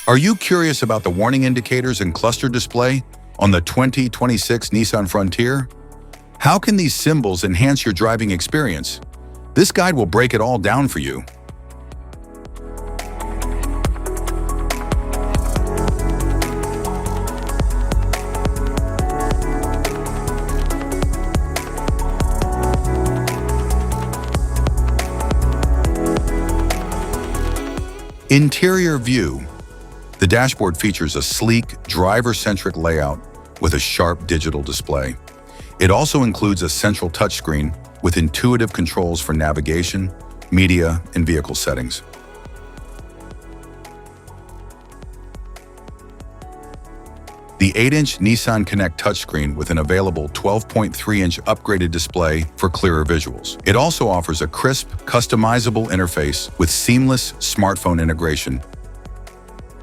Are you curious about the warning indicators and cluster display on the 2026 Nissan Frontier? How can these symbols enhance your driving experience? This guide will break it all down for you. Interior view. The dashboard features a sleek, driver-centric layout with a sharp digital display. It also includes a central touchscreen with intuitive controls for navigation, media, and vehicle settings. The 8-inch Nissan Connect touchscreen with an available 12.3-inch upgraded display for clearer visuals. It also offers a crisp, customizable interface with seamless smartphone integration.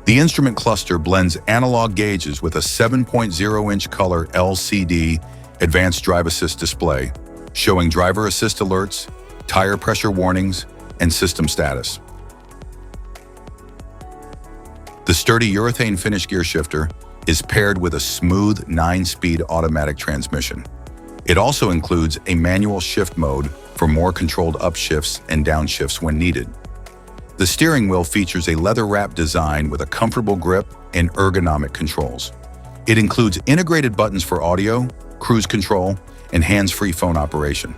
The instrument cluster blends analog gauges with a 7.0-inch color LCD advanced drive assist display, showing driver assist alerts, tire pressure warnings, and system status. The sturdy urethane finish gear shifter is paired with a smooth 9-speed automatic transmission. It also includes a manual shift mode for more controlled upshifts and downshifts when needed. The steering wheel features a leather-wrapped design with a comfortable grip and ergonomic controls. It includes integrated buttons for audio, cruise control, and hands-free phone operation.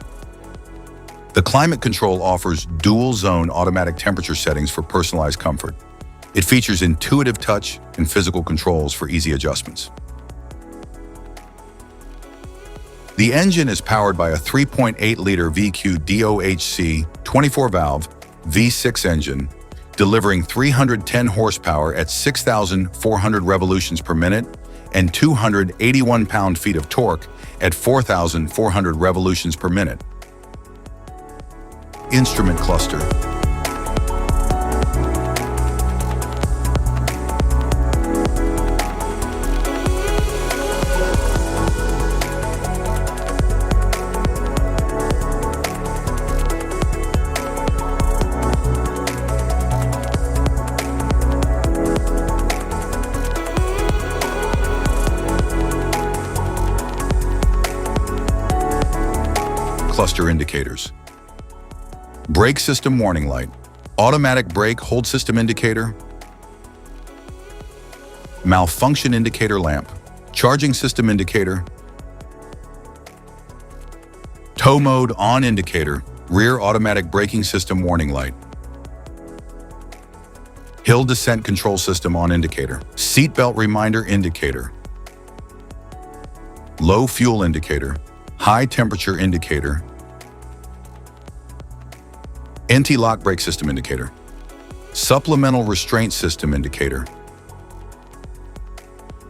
The climate control offers dual-zone automatic temperature settings for personalized comfort. It features intuitive touch and physical controls for easy adjustments. The engine is powered by a 3.8-liter VQ DOHC 24-valve V6 engine, delivering 310 horsepower at 6,400 revolutions per minute and 281 pound-feet of torque at 4,400 revolutions per minute. Instrument cluster. Cluster indicators. Brake system warning light, automatic brake hold system indicator, malfunction indicator lamp, charging system indicator, tow mode on indicator, rear automatic braking system warning light, hill descent control system on indicator, seatbelt reminder indicator, low fuel indicator, high temperature indicator, anti-lock brake system indicator, supplemental restraint system indicator,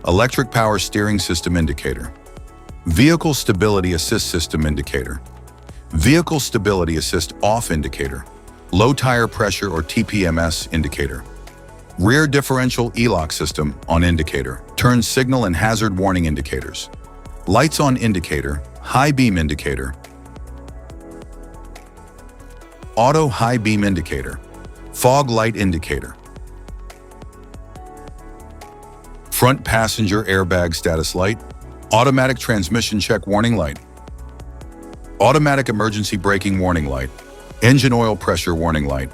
electric power steering system indicator, vehicle stability assist system indicator, vehicle stability assist off indicator, low tire pressure or TPMS indicator, rear differential e-lock system on indicator, turn signal and hazard warning indicators, lights on indicator, high beam indicator, auto high beam indicator, fog light indicator, front passenger airbag status light, automatic transmission check warning light, automatic emergency braking warning light, engine oil pressure warning light,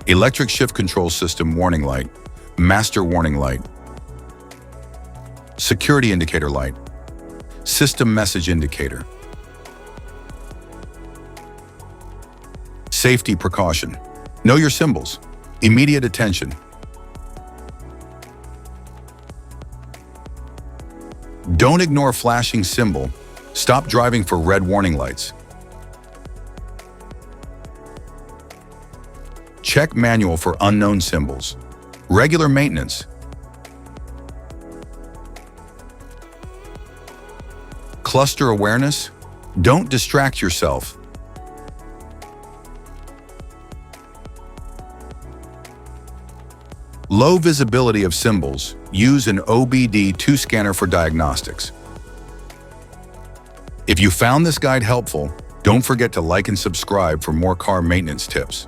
electric shift control system warning light, master warning light, security indicator light, system message indicator. Safety precaution. Know your symbols. Immediate attention. Don't ignore flashing symbol. Stop driving for red warning lights. Check manual for unknown symbols. Regular maintenance. Cluster awareness. Don't distract yourself. Low visibility of symbols. Use an OBD2 scanner for diagnostics. If you found this guide helpful, don't forget to like and subscribe for more car maintenance tips.